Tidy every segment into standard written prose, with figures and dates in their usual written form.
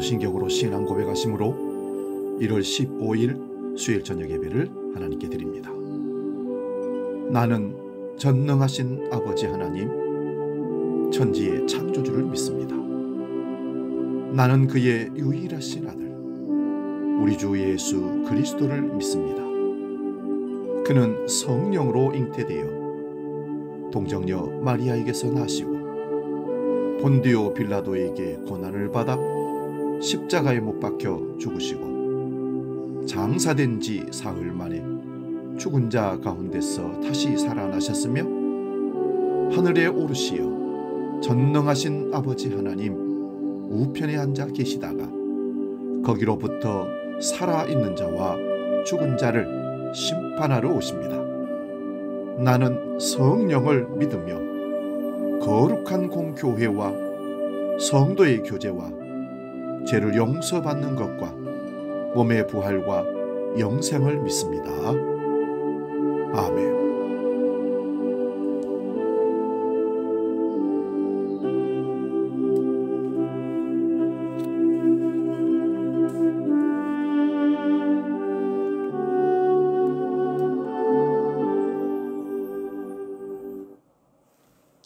사도신경으로 신앙 고백하심으로 1월 15일 수요일 저녁 예배를 하나님께 드립니다. 나는 전능하신 아버지 하나님, 천지의 창조주를 믿습니다. 나는 그의 유일하신 아들, 우리 주 예수 그리스도를 믿습니다. 그는 성령으로 잉태되어 동정녀 마리아에게서 나시고 본디오 빌라도에게 고난을 받아 십자가에 못 박혀 죽으시고 장사된 지 사흘 만에 죽은 자 가운데서 다시 살아나셨으며 하늘에 오르시어 전능하신 아버지 하나님 우편에 앉아 계시다가 거기로부터 살아있는 자와 죽은 자를 심판하러 오십니다. 나는 성령을 믿으며 거룩한 공교회와 성도의 교제와 죄를 용서받는 것과 몸의 부활과 영생을 믿습니다. 아멘.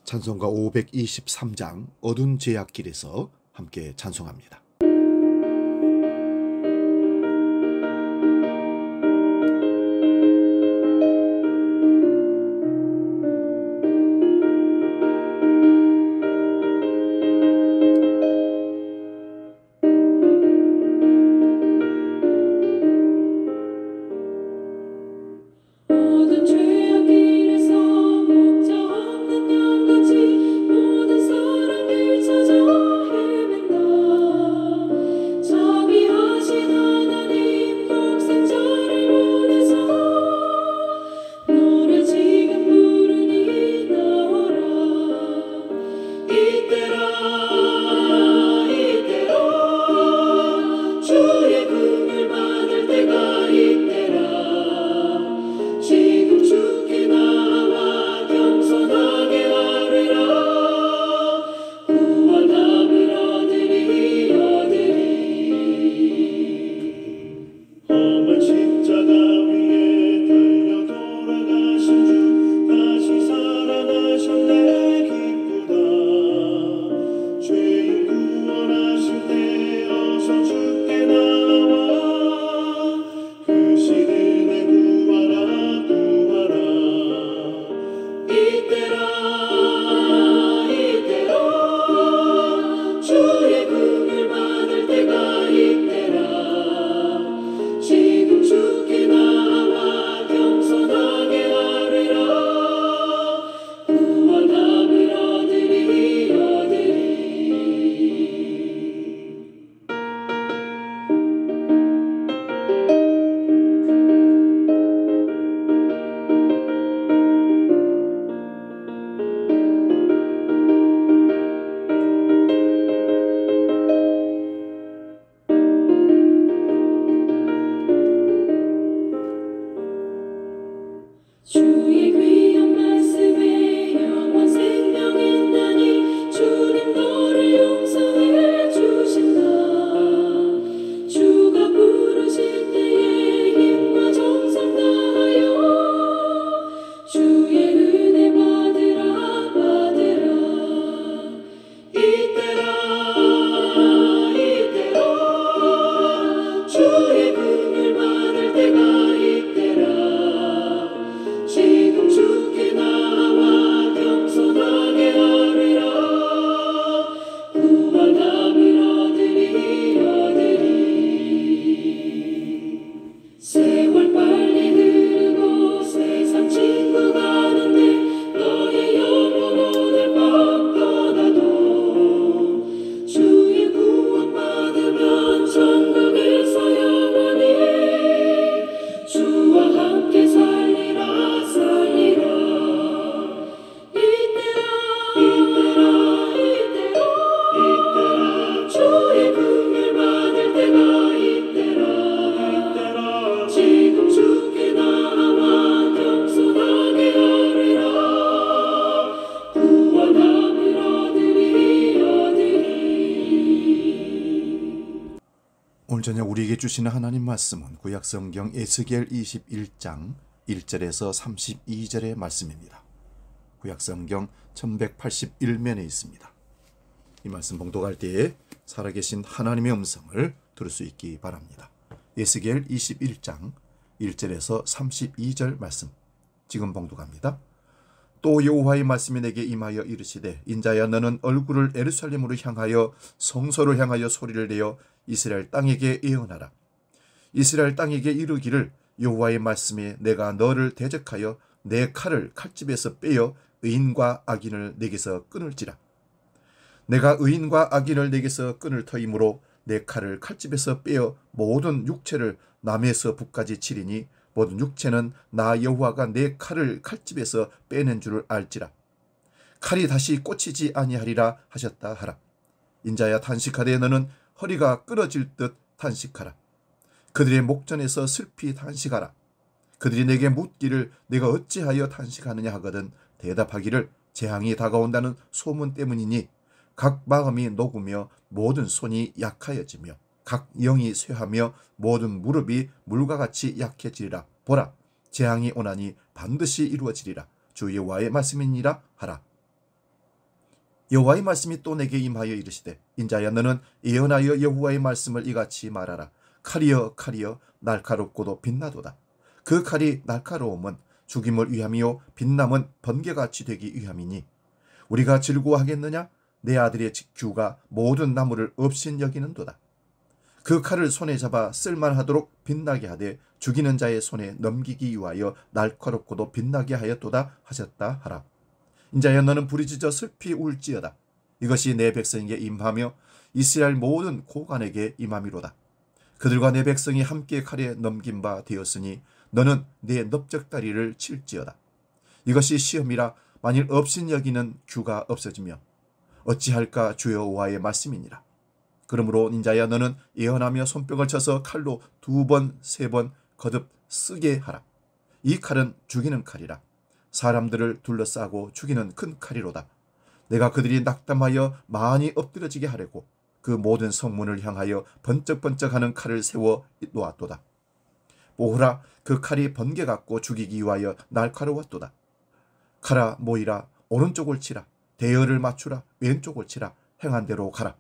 찬송가 523장 어두운 죄악길에서 함께 찬송합니다. 모든 사람들 찾아 헤맨다 우리에게 주시는 하나님 말씀은 구약성경 에스겔 21장 1절에서 32절의 말씀입니다. 구약성경 1181면에 있습니다. 이 말씀 봉독할 때에 살아계신 하나님의 음성을 들을 수 있기 바랍니다. 에스겔 21장 1절에서 32절 말씀 지금 봉독합니다. 또 여호와의 말씀이 내게 임하여 이르시되 인자야 너는 얼굴을 예루살렘으로 향하여 성소를 향하여 소리를 내어 이스라엘 땅에게 예언하라. 이스라엘 땅에게 이르기를 여호와의 말씀에 내가 너를 대적하여 내 칼을 칼집에서 빼어 의인과 악인을 내게서 끊을지라. 내가 의인과 악인을 내게서 끊을 터이므로 내 칼을 칼집에서 빼어 모든 육체를 남에서 북까지 치리니 모든 육체는 나 여호와가 내 칼을 칼집에서 빼는 줄을 알지라. 칼이 다시 꽂히지 아니하리라 하셨다 하라. 인자야 탄식하되 너는 허리가 끊어질 듯 탄식하라. 그들의 목전에서 슬피 탄식하라. 그들이 내게 묻기를 내가 어찌하여 탄식하느냐 하거든 대답하기를 재앙이 다가온다는 소문 때문이니 각 마음이 녹으며 모든 손이 약하여지며 각 영이 쇠하며 모든 무릎이 물과 같이 약해지리라. 보라, 재앙이 오나니 반드시 이루어지리라. 주 여호와의 말씀이니라 하라. 여호와의 말씀이 또 내게 임하여 이르시되 인자야 너는 예언하여 여호와의 말씀을 이같이 말하라. 칼이여 칼이여 날카롭고도 빛나도다. 그 칼이 날카로움은 죽임을 위함이요 빛남은 번개같이 되기 위함이니 우리가 즐거워하겠느냐? 내 아들의 규가 모든 나무를 없인 여기는도다. 그 칼을 손에 잡아 쓸만하도록 빛나게 하되 죽이는 자의 손에 넘기기 위하여 날카롭고도 빛나게 하였도다 하셨다 하라. 인자여 너는 부르짖어 슬피 울지어다. 이것이 내 백성에게 임하며 이스라엘 모든 고관에게 임함이로다. 그들과 내 백성이 함께 칼에 넘긴 바 되었으니 너는 내 넓적다리를 칠지어다. 이것이 시험이라 만일 없인 여기는 규가 없어지며 어찌할까 주 여호와의 말씀이니라. 그러므로 인자야 너는 예언하며 손뼉을 쳐서 칼로 2번 3번 거듭 쓰게 하라. 이 칼은 죽이는 칼이라. 사람들을 둘러싸고 죽이는 큰 칼이로다. 내가 그들이 낙담하여 많이 엎드러지게 하려고 그 모든 성문을 향하여 번쩍번쩍하는 칼을 세워 놓았도다. 보호라, 그 칼이 번개 같고 죽이기 위하여 날카로웠도다. 칼아 모이라, 오른쪽을 치라. 대열을 맞추라. 왼쪽을 치라. 행한 대로 가라.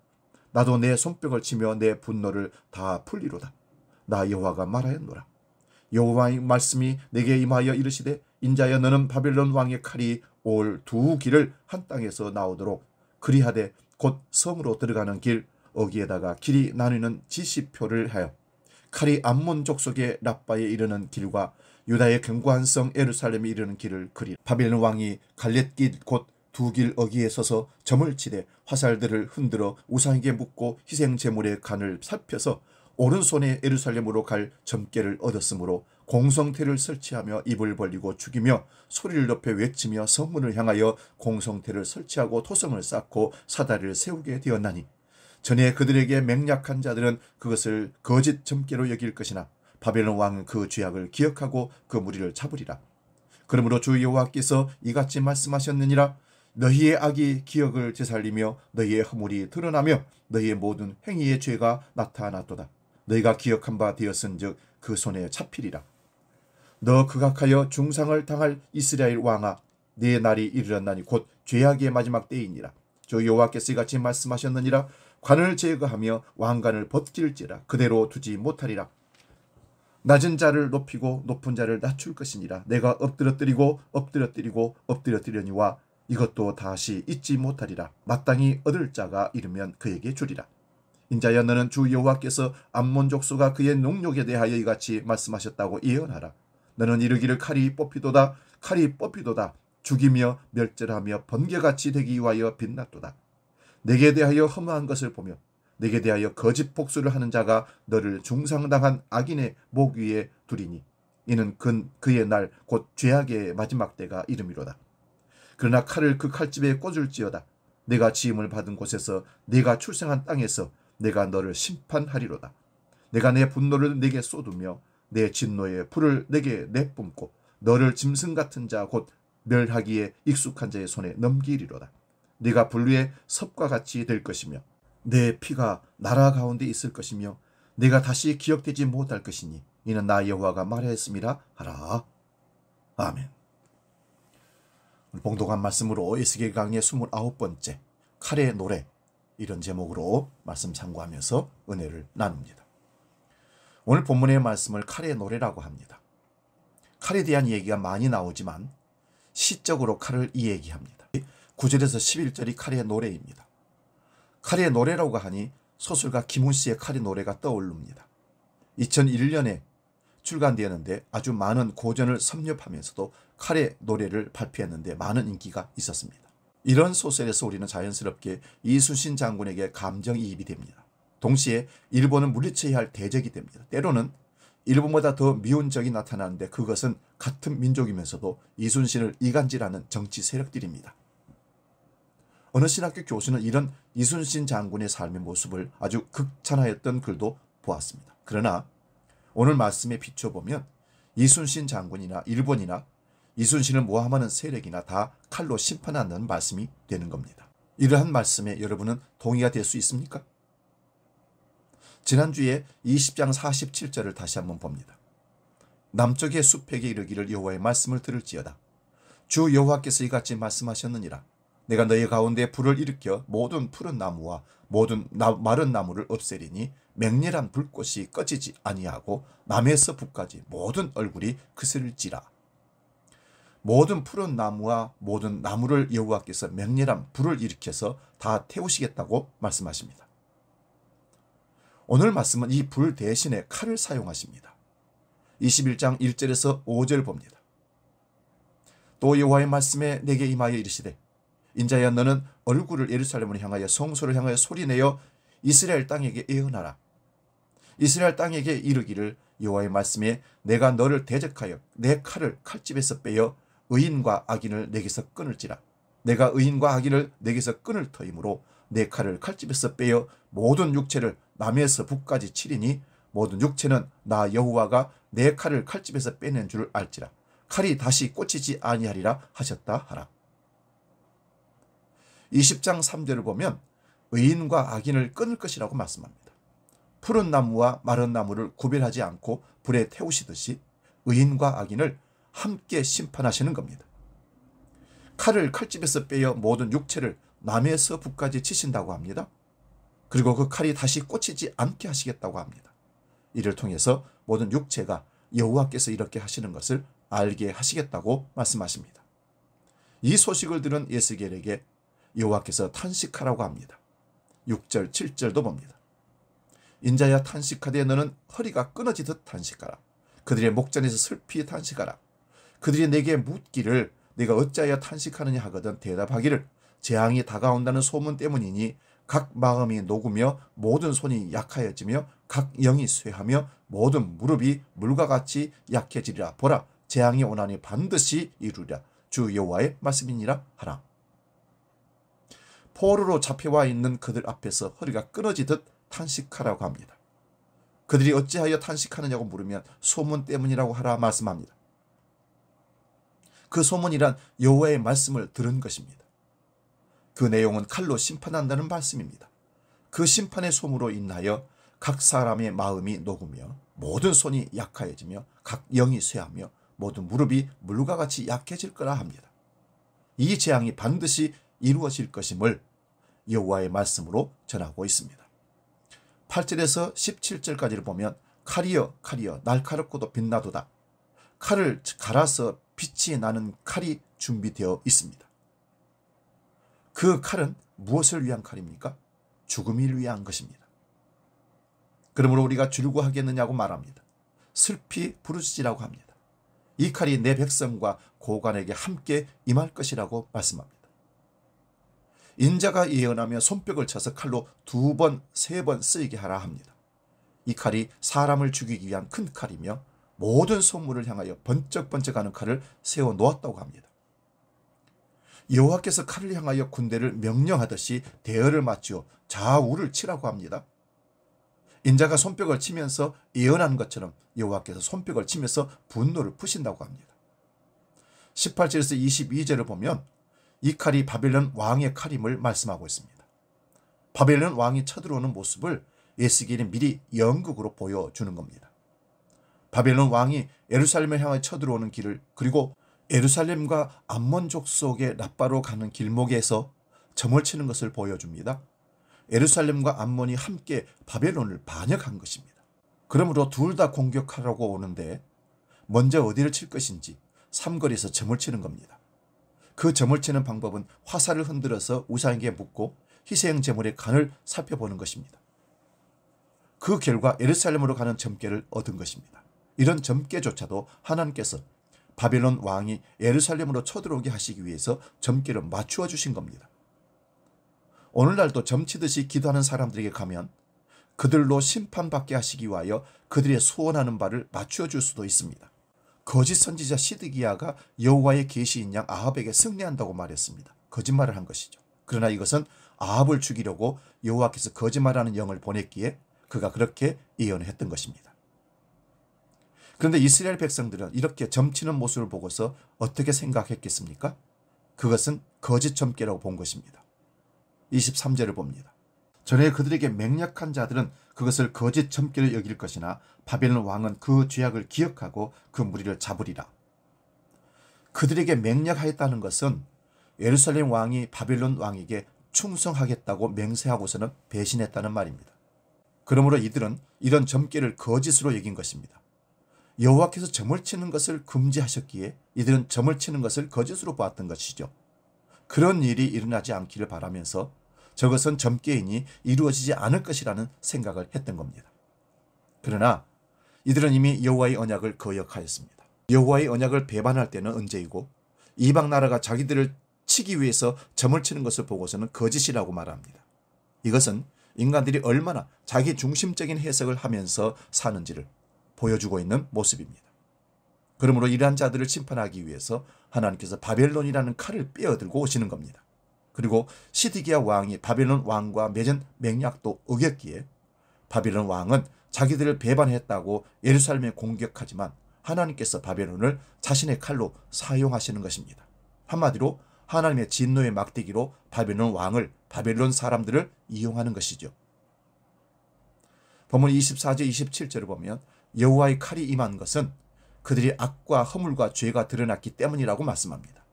나도 내 손뼉을 치며 내 분노를 다 풀리로다. 나 여호와가 말하였노라. 여호와의 말씀이 내게 임하여 이르시되 인자여 너는 바벨론 왕의 칼이 올 2길을 한 땅에서 나오도록 그리하되 곧 성으로 들어가는 길 어기에다가 길이 나누는 지시표를 하여 칼이 암몬 족속의 라빠에 이르는 길과 유다의 견고한 성 예루살렘에 이르는 길을 그리라. 바벨론 왕이 갈렛길 곧 2길 어기에 서서 점을 치되 화살들을 흔들어 우상에게 묻고 희생제물의 간을 살펴서 오른손에 예루살렘으로 갈 점괘를 얻었으므로 공성태를 설치하며 입을 벌리고 죽이며 소리를 높여 외치며 성문을 향하여 공성태를 설치하고 토성을 쌓고 사다리를 세우게 되었나니 전에 그들에게 맹약한 자들은 그것을 거짓 점괘로 여길 것이나 바벨론 왕은 그 죄악을 기억하고 그 무리를 잡으리라. 그러므로 주 여호와께서 이같이 말씀하셨느니라. 너희의 악이 기억을 되살리며 너희의 허물이 드러나며 너희의 모든 행위의 죄가 나타났도다. 너희가 기억한 바 되었은즉 그 손에 잡히리라. 너 극악하여 중상을 당할 이스라엘 왕아, 네 날이 이르렀나니 곧 죄악의 마지막 때이니라. 주 여호와께서 이같이 말씀하셨느니라. 관을 제거하며 왕관을 벗길지라. 그대로 두지 못하리라. 낮은 자를 높이고 높은 자를 낮출 것이니라. 내가 엎드러뜨리고 엎드러뜨리고 엎드러뜨려니와 이것도 다시 잊지 못하리라. 마땅히 얻을 자가 이르면 그에게 주리라. 인자야 너는 주 여호와께서 암몬 족속과 그의 농욕에 대하여 이같이 말씀하셨다고 예언하라. 너는 이르기를 칼이 뽑히도다. 칼이 뽑히도다. 죽이며 멸절하며 번개같이 되기 위하여 빛났도다. 내게 대하여 허무한 것을 보며 내게 대하여 거짓 복수를 하는 자가 너를 중상당한 악인의 목 위에 두리니 이는 그의 날 곧 죄악의 마지막 때가 이름이로다. 그러나 칼을 그 칼집에 꽂을지어다. 내가 지음을 받은 곳에서 내가 출생한 땅에서 내가 너를 심판하리로다. 내가 내 분노를 내게 쏟으며 내 진노의 불을 내게 내뿜고 너를 짐승 같은 자 곧 멸하기에 익숙한 자의 손에 넘기리로다. 네가 불 위에 섭과 같이 될 것이며 내 피가 나라 가운데 있을 것이며 내가 다시 기억되지 못할 것이니 이는 나 여호와가 말하였음이라 하라. 아멘. 봉독한 말씀으로 에스겔 강의 29번째 칼의 노래, 이런 제목으로 말씀 참고하면서 은혜를 나눕니다. 오늘 본문의 말씀을 칼의 노래라고 합니다. 칼에 대한 얘기가 많이 나오지만 시적으로 칼을 이야기합니다. 9절에서 11절이 칼의 노래입니다. 칼의 노래라고 하니 소설가 김훈씨의 칼의 노래가 떠오릅니다. 2001년에 출간되었는데 아주 많은 고전을 섭렵하면서도 칼의 노래를 발표했는데 많은 인기가 있었습니다. 이런 소설에서 우리는 자연스럽게 이순신 장군에게 감정이입이 됩니다. 동시에 일본은 물리쳐야 할 대적이 됩니다. 때로는 일본보다 더 미운 적이 나타나는데 그것은 같은 민족이면서도 이순신을 이간질하는 정치 세력들입니다. 어느 신학교 교수는 이런 이순신 장군의 삶의 모습을 아주 극찬하였던 글도 보았습니다. 그러나 오늘 말씀에 비춰보면 이순신 장군이나 일본이나 이순신을 모함하는 세력이나 다 칼로 심판한다는 말씀이 되는 겁니다. 이러한 말씀에 여러분은 동의가 될 수 있습니까? 지난주에 20장 47절을 다시 한번 봅니다. 남쪽의 숲에게 이르기를 여호와의 말씀을 들을지어다. 주 여호와께서 이같이 말씀하셨느니라. 내가 너희 가운데 불을 일으켜 모든 푸른 나무와 모든 마른 나무를 없애리니 맹렬한 불꽃이 꺼지지 아니하고 남에서 북까지 모든 얼굴이 그슬질지라. 모든 푸른 나무와 모든 나무를 여호와께서 맹렬한 불을 일으켜서 다 태우시겠다고 말씀하십니다. 오늘 말씀은 이 불 대신에 칼을 사용하십니다. 21장 1절에서 5절 봅니다. 또 여호와의 말씀에 내게 임하여 이르시되 인자야 너는 얼굴을 예루살렘을 향하여 성소를 향하여 소리내어 이스라엘 땅에게 예언하라. 이스라엘 땅에게 이르기를 여호와의 말씀에 내가 너를 대적하여 내 칼을 칼집에서 빼어 의인과 악인을 내게서 끊을지라. 내가 의인과 악인을 내게서 끊을 터이므로 내 칼을 칼집에서 빼어 모든 육체를 남에서 북까지 치리니 모든 육체는 나 여호와가 내 칼을 칼집에서 빼낸 줄 알지라. 칼이 다시 꽂히지 아니하리라 하셨다 하라. 20장 3절을 보면 의인과 악인을 끊을 것이라고 말씀합니다. 푸른 나무와 마른 나무를 구별하지 않고 불에 태우시듯이 의인과 악인을 함께 심판하시는 겁니다. 칼을 칼집에서 빼어 모든 육체를 남에서 북까지 치신다고 합니다. 그리고 그 칼이 다시 꽂히지 않게 하시겠다고 합니다. 이를 통해서 모든 육체가 여호와께서 이렇게 하시는 것을 알게 하시겠다고 말씀하십니다. 이 소식을 들은 에스겔에게 여호와께서 탄식하라고 합니다. 6절 7절도 봅니다. 인자야 탄식하되 너는 허리가 끊어지듯 탄식하라. 그들의 목전에서 슬피 탄식하라. 그들이 내게 묻기를 내가 어찌하여 탄식하느냐 하거든 대답하기를 재앙이 다가온다는 소문 때문이니 각 마음이 녹으며 모든 손이 약하여지며 각 영이 쇠하며 모든 무릎이 물과 같이 약해지리라. 보라 재앙이 오나니 반드시 이루리라. 주 여호와의 말씀이니라 하라. 포로로 잡혀와 있는 그들 앞에서 허리가 끊어지듯 탄식하라고 합니다. 그들이 어찌하여 탄식하느냐고 물으면 소문 때문이라고 하라 말씀합니다. 그 소문이란 여호와의 말씀을 들은 것입니다. 그 내용은 칼로 심판한다는 말씀입니다. 그 심판의 소문으로 인하여 각 사람의 마음이 녹으며 모든 손이 약하여지며 각 영이 쇠하며 모든 무릎이 물과 같이 약해질 거라 합니다. 이 재앙이 반드시 이루어질 것임을 여호와의 말씀으로 전하고 있습니다. 8절에서 17절까지를 보면 칼이여 칼이여 날카롭고도 빛나도다. 칼을 갈아서 빛이 나는 칼이 준비되어 있습니다. 그 칼은 무엇을 위한 칼입니까? 죽음을 위한 것입니다. 그러므로 우리가 즐거워하겠느냐고 말합니다. 슬피 부르짖으라고 합니다. 이 칼이 내 백성과 고관에게 함께 임할 것이라고 말씀합니다. 인자가 예언하며 손뼉을 쳐서 칼로 2번, 3번 쓰이게 하라 합니다. 이 칼이 사람을 죽이기 위한 큰 칼이며 모든 성물을 향하여 번쩍번쩍하는 칼을 세워 놓았다고 합니다. 여호와께서 칼을 향하여 군대를 명령하듯이 대열을 맞추어 좌우를 치라고 합니다. 인자가 손뼉을 치면서 예언한 것처럼 여호와께서 손뼉을 치면서 분노를 푸신다고 합니다. 18절에서 22절을 보면 이 칼이 바벨론 왕의 칼임을 말씀하고 있습니다. 바벨론 왕이 쳐들어오는 모습을 에스겔이 미리 연극으로 보여주는 겁니다. 바벨론 왕이 예루살렘을 향해 쳐들어오는 길을, 그리고 예루살렘과 암몬 족속의 라빠로 가는 길목에서 점을 치는 것을 보여줍니다. 예루살렘과 암몬이 함께 바벨론을 반역한 것입니다. 그러므로 둘 다 공격하려고 오는데 먼저 어디를 칠 것인지 삼거리에서 점을 치는 겁니다. 그 점을 치는 방법은 화살을 흔들어서 우상에게 묻고 희생 제물의 간을 살펴보는 것입니다. 그 결과 예루살렘으로 가는 점괘를 얻은 것입니다. 이런 점괘조차도 하나님께서 바벨론 왕이 예루살렘으로 쳐들어오게 하시기 위해서 점괘를 맞추어 주신 겁니다. 오늘날도 점치듯이 기도하는 사람들에게 가면 그들로 심판받게 하시기 위하여 그들의 소원하는 바를 맞추어 줄 수도 있습니다. 거짓 선지자 시드기야가 여호와의 계시인 양 아합에게 승리한다고 말했습니다. 거짓말을 한 것이죠. 그러나 이것은 아합을 죽이려고 여호와께서 거짓말하는 영을 보냈기에 그가 그렇게 예언했던 것입니다. 그런데 이스라엘 백성들은 이렇게 점치는 모습을 보고서 어떻게 생각했겠습니까? 그것은 거짓 점괘라고 본 것입니다. 23절을 봅니다. 전에 그들에게 맹약한 자들은 그것을 거짓 점괘를 여길 것이나 바벨론 왕은 그 죄악을 기억하고 그 무리를 잡으리라. 그들에게 맹약하였다는 것은 예루살렘 왕이 바벨론 왕에게 충성하겠다고 맹세하고서는 배신했다는 말입니다. 그러므로 이들은 이런 점괘를 거짓으로 여긴 것입니다. 여호와께서 점을 치는 것을 금지하셨기에 이들은 점을 치는 것을 거짓으로 보았던 것이죠. 그런 일이 일어나지 않기를 바라면서 저것은 점괘이니 이루어지지 않을 것이라는 생각을 했던 겁니다. 그러나 이들은 이미 여호와의 언약을 거역하였습니다. 여호와의 언약을 배반할 때는 언제이고 이방 나라가 자기들을 치기 위해서 점을 치는 것을 보고서는 거짓이라고 말합니다. 이것은 인간들이 얼마나 자기 중심적인 해석을 하면서 사는지를 보여주고 있는 모습입니다. 그러므로 이러한 자들을 심판하기 위해서 하나님께서 바벨론이라는 칼을 빼어들고 오시는 겁니다. 그리고 시드기야 왕이 바벨론 왕과 맺은 맹약도 어겼기에 바벨론 왕은 자기들을 배반했다고 예루살렘에 공격하지만 하나님께서 바벨론을 자신의 칼로 사용하시는 것입니다. 한마디로 하나님의 진노의 막대기로 바벨론 왕을, 바벨론 사람들을 이용하는 것이죠. 본문 24절 27절을 보면 여호와의 칼이 임한 것은 그들이 악과 허물과 죄가 드러났기 때문이라고 말씀합니다.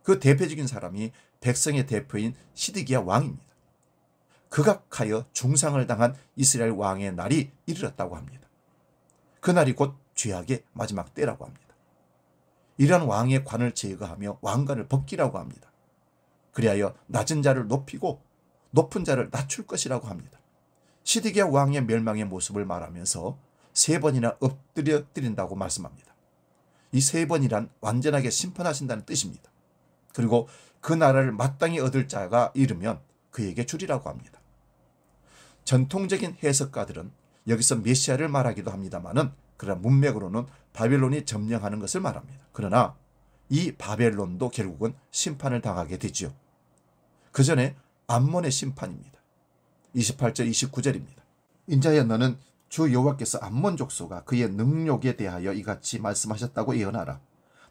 그 대표적인 사람이 백성의 대표인 시드기야 왕입니다. 극악하여 중상을 당한 이스라엘 왕의 날이 이르렀다고 합니다. 그날이 곧 죄악의 마지막 때라고 합니다. 이러한 왕의 관을 제거하며 왕관을 벗기라고 합니다. 그리하여 낮은 자를 높이고 높은 자를 낮출 것이라고 합니다. 시드기야 왕의 멸망의 모습을 말하면서 3번이나 엎드려 드린다고 말씀합니다. 이 3번이란 완전하게 심판하신다는 뜻입니다. 그리고 그 나라를 마땅히 얻을 자가 이르면 그에게 주리라고 합니다. 전통적인 해석가들은 여기서 메시아를 말하기도 합니다만은 그러나 문맥으로는 바벨론이 점령하는 것을 말합니다. 그러나 이 바벨론도 결국은 심판을 당하게 되지요. 그 전에 암몬의 심판입니다. 28절 29절입니다. 인자여 너는 주 여호와께서 암몬 족속과 그의 능력에 대하여 이같이 말씀하셨다고 예언하라.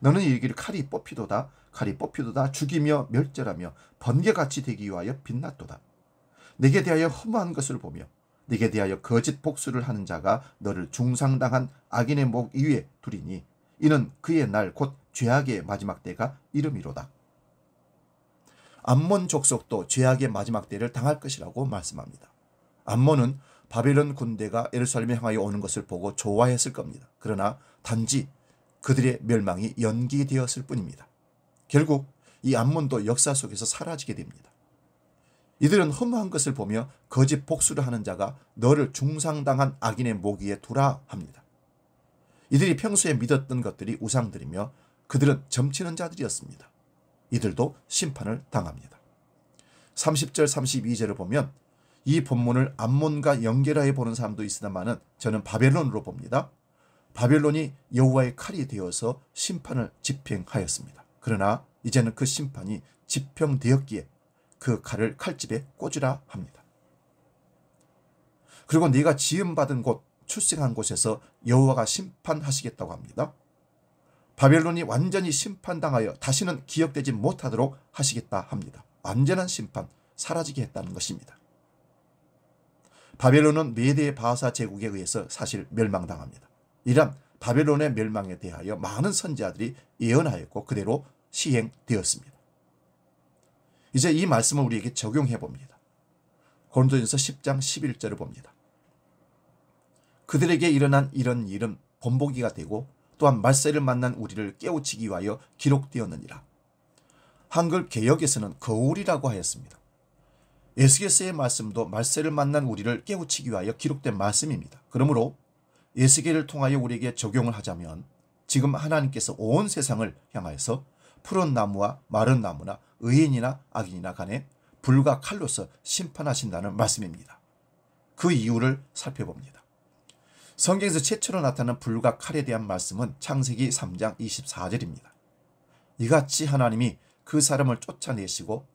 너는 이르기를 칼이 뽑히도다 죽이며 멸절하며 번개같이 되기 위하여 빛났도다. 내게 대하여 허무한 것을 보며 네게 대하여 거짓 복수를 하는 자가 너를 중상당한 악인의 목 위에 두리니 이는 그의 날 곧 죄악의 마지막 때가 이름이로다. 암몬 족속도 죄악의 마지막 때를 당할 것이라고 말씀합니다. 암몬은 바벨론 군대가 예루살렘에 향하여 오는 것을 보고 좋아했을 겁니다. 그러나 단지 그들의 멸망이 연기되었을 뿐입니다. 결국 이 암몬도 역사 속에서 사라지게 됩니다. 이들은 허무한 것을 보며 거짓 복수를 하는 자가 너를 중상당한 악인의 목 위에 두라 합니다. 이들이 평소에 믿었던 것들이 우상들이며 그들은 점치는 자들이었습니다. 이들도 심판을 당합니다. 30절 32절을 보면 이 본문을 암몬과 연결해 보는 사람도 있으나마는 저는 바벨론으로 봅니다. 바벨론이 여호와의 칼이 되어서 심판을 집행하였습니다. 그러나 이제는 그 심판이 집행되었기에 그 칼을 칼집에 꽂으라 합니다. 그리고 네가 지음받은 곳, 출생한 곳에서 여호와가 심판하시겠다고 합니다. 바벨론이 완전히 심판당하여 다시는 기억되지 못하도록 하시겠다 합니다. 완전한 심판, 사라지게 했다는 것입니다. 바벨론은 메대 바사 제국에 의해서 사실 멸망당합니다. 이란 바벨론의 멸망에 대하여 많은 선지자들이 예언하였고 그대로 시행되었습니다. 이제 이 말씀을 우리에게 적용해 봅니다. 고린도전서 10장 11절을 봅니다. 그들에게 일어난 이런 일은 본보기가 되고 또한 말세를 만난 우리를 깨우치기 위하여 기록되었느니라. 한글 개역에서는 거울이라고 하였습니다. 에스겔서의 말씀도 말세를 만난 우리를 깨우치기 위하여 기록된 말씀입니다. 그러므로 에스겔을 통하여 우리에게 적용을 하자면 지금 하나님께서 온 세상을 향하여서 푸른 나무와 마른 나무나 의인이나 악인이나 간에 불과 칼로서 심판하신다는 말씀입니다. 그 이유를 살펴봅니다. 성경에서 최초로 나타난 불과 칼에 대한 말씀은 창세기 3장 24절입니다. 이같이 하나님이 그 사람을 쫓아내시고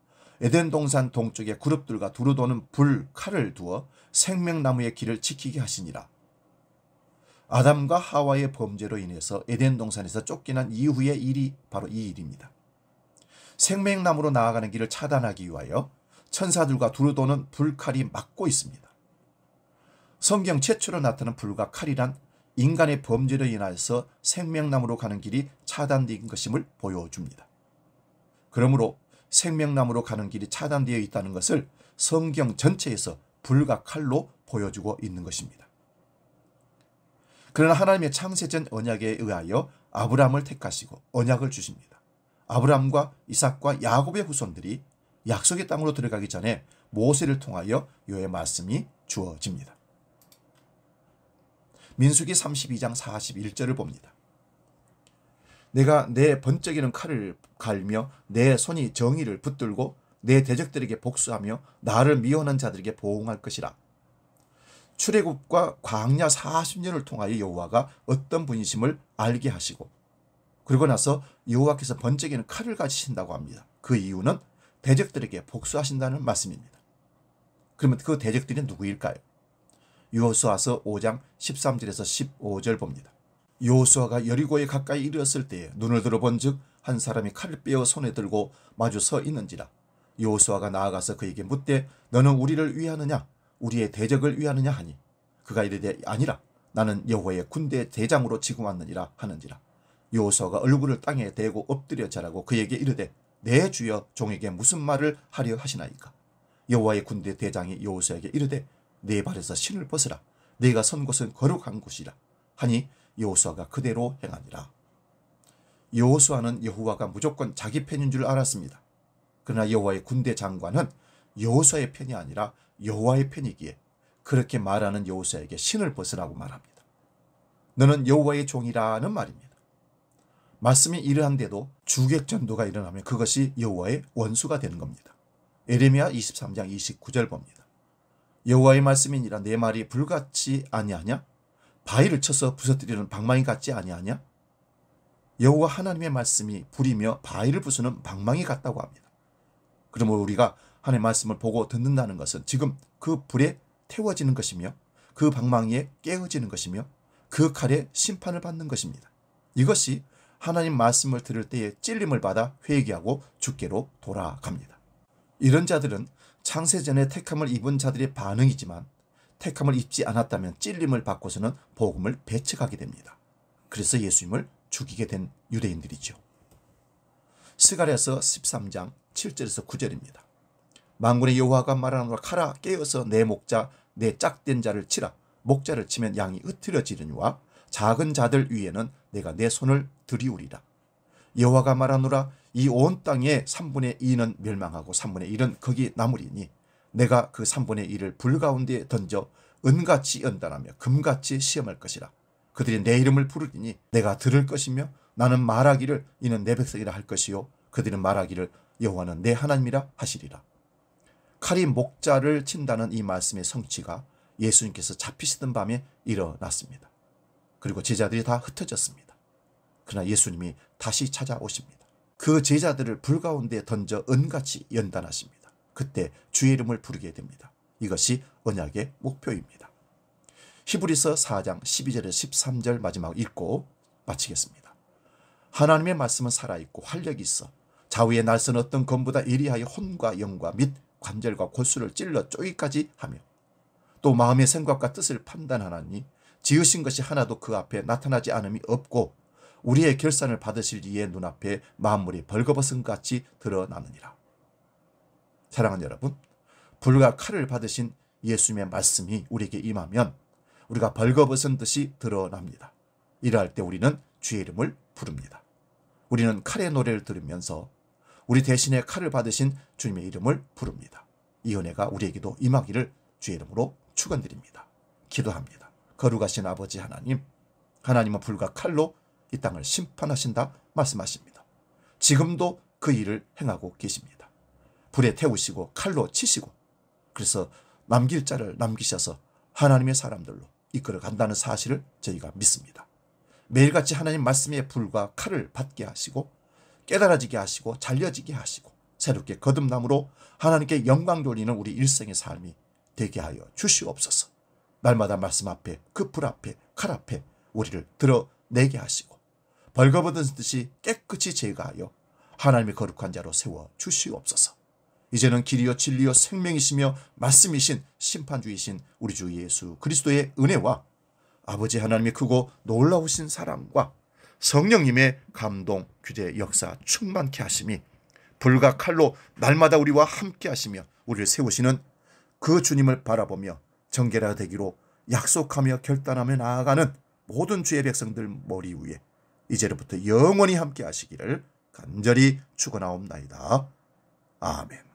에덴 동산 동쪽에 그룹들과 두루 도는 불 칼을 두어 생명나무의 길을 지키게 하시니라. 아담과 하와의 범죄로 인해서 에덴 동산에서 쫓겨난 이후의 일이 바로 이 일입니다. 생명나무로 나아가는 길을 차단하기 위하여 천사들과 두루 도는 불칼이 막고 있습니다. 성경 최초로 나타난 불과 칼이란 인간의 범죄로 인하여서 생명나무로 가는 길이 차단된 것임을 보여줍니다. 그러므로 생명나무로 가는 길이 차단되어 있다는 것을 성경 전체에서 불과 칼로 보여주고 있는 것입니다. 그러나 하나님의 창세전 언약에 의하여 아브라함을 택하시고 언약을 주십니다. 아브라함과 이삭과 야곱의 후손들이 약속의 땅으로 들어가기 전에 모세를 통하여 여호와의 말씀이 주어집니다. 민수기 32장 41절을 봅니다. 내가 내 번쩍이는 칼을 갈며 내 손이 정의를 붙들고 내 대적들에게 복수하며 나를 미워하는 자들에게 보응할 것이라. 출애굽과 광야 40년을 통하여 여호와가 어떤 분이심을 알게 하시고 그러고 나서 여호와께서 번쩍이는 칼을 가지신다고 합니다. 그 이유는 대적들에게 복수하신다는 말씀입니다. 그러면 그 대적들이 누구일까요? 여호수아서 5장 13절에서 15절 봅니다. 여호수아가 여리고에 가까이 이르렀을 때에 눈을 들어본즉 한 사람이 칼을 빼어 손에 들고 마주 서 있는지라. 여호수아가 나아가서 그에게 묻되 너는 우리를 위하느냐 우리의 대적을 위하느냐 하니 그가 이르되 아니라 나는 여호와의 군대 대장으로 지금 왔느니라 하는지라. 여호수아가 얼굴을 땅에 대고 엎드려 절하고 그에게 이르되 내 주여 종에게 무슨 말을 하려 하시나이까. 여호와의 군대 대장이 여호수아에게 이르되 내 발에서 신을 벗으라 내가 선 곳은 거룩한 곳이라 하니 여호수아가 그대로 행하니라. 여호수아는 여호와가 무조건 자기 편인 줄 알았습니다. 그러나 여호와의 군대 장관은 여호수아의 편이 아니라 여호와의 편이기에 그렇게 말하는 여호수아에게 신을 벗으라고 말합니다. 너는 여호와의 종이라는 말입니다. 말씀이 이러한데도 주객전도가 일어나면 그것이 여호와의 원수가 되는 겁니다. 에레미야 23장 29절 봅니다. 여호와의 말씀이니라 내 말이 불같지 아니하냐? 바위를 쳐서 부서뜨리는 방망이 같지 아니하냐? 여호와 하나님의 말씀이 불이며 바위를 부수는 방망이 같다고 합니다. 그러므로 우리가 하나님의 말씀을 보고 듣는다는 것은 지금 그 불에 태워지는 것이며 그 방망이에 깨어지는 것이며 그 칼에 심판을 받는 것입니다. 이것이 하나님 말씀을 들을 때에 찔림을 받아 회개하고 주께로 돌아갑니다. 이런 자들은 창세전에 택함을 입은 자들의 반응이지만 택함을 입지 않았다면 찔림을 받고서는 복음을 배척하게 됩니다. 그래서 예수님을 죽이게 된 유대인들이죠. 스가랴서 13장 7절에서 9절입니다. 만군의 여호와가 말하노라 칼아 깨어서 내 목자 내 짝된 자를 치라. 목자를 치면 양이 흩트려지느니와 작은 자들 위에는 내가 내 손을 들이우리라. 여호와가 말하노라 이 온 땅의 3분의 2는 멸망하고 3분의 1은 거기 남으리니 내가 그 3분의 1을 불 가운데 던져 은같이 연단하며 금같이 시험할 것이라. 그들이 내 이름을 부르리니 내가 들을 것이며 나는 말하기를 이는 내 백성이라 할 것이요 그들은 말하기를 여호와는 내 하나님이라 하시리라. 칼이 목자를 친다는 이 말씀의 성취가 예수님께서 잡히시던 밤에 일어났습니다. 그리고 제자들이 다 흩어졌습니다. 그러나 예수님이 다시 찾아오십니다. 그 제자들을 불 가운데 던져 은같이 연단하십니다. 그때 주의 이름을 부르게 됩니다. 이것이 언약의 목표입니다. 히브리서 4장 12절에서 13절 마지막 읽고 마치겠습니다. 하나님의 말씀은 살아있고 활력이 있어 좌우의 날선 어떤 검보다 예리하여 혼과 영과 및 관절과 골수를 찔러 쪼기까지 하며 또 마음의 생각과 뜻을 판단하나니 지으신 것이 하나도 그 앞에 나타나지 않음이 없고 우리의 결산을 받으실 이의 눈앞에 만물이 벌거벗은 같이 드러나느니라. 사랑하는 여러분, 불과 칼을 받으신 예수님의 말씀이 우리에게 임하면 우리가 벌거벗은 듯이 드러납니다. 이러할 때 우리는 주의 이름을 부릅니다. 우리는 칼의 노래를 들으면서 우리 대신에 칼을 받으신 주님의 이름을 부릅니다. 이 은혜가 우리에게도 임하기를 주의 이름으로 축원드립니다. 기도합니다. 거룩하신 아버지 하나님, 하나님은 불과 칼로 이 땅을 심판하신다 말씀하십니다. 지금도 그 일을 행하고 계십니다. 불에 태우시고 칼로 치시고 그래서 남길 자를 남기셔서 하나님의 사람들로 이끌어 간다는 사실을 저희가 믿습니다. 매일같이 하나님 말씀의 불과 칼을 받게 하시고 깨달아지게 하시고 잘려지게 하시고 새롭게 거듭남으로 하나님께 영광 돌리는 우리 일생의 삶이 되게 하여 주시옵소서. 날마다 말씀 앞에 그 불 앞에 칼 앞에 우리를 드러내게 하시고 벌거벗은 듯이 깨끗이 제거하여 하나님의 거룩한 자로 세워 주시옵소서. 이제는 길이요 진리요 생명이시며 말씀이신 심판주이신 우리 주 예수 그리스도의 은혜와 아버지 하나님의 크고 놀라우신 사랑과 성령님의 감동, 규제, 역사 충만케 하심이 불과 칼로 날마다 우리와 함께 하시며 우리를 세우시는 그 주님을 바라보며 정결하게 되기로 약속하며 결단하며 나아가는 모든 주의 백성들 머리 위에 이제로부터 영원히 함께 하시기를 간절히 축원하옵나이다. 아멘.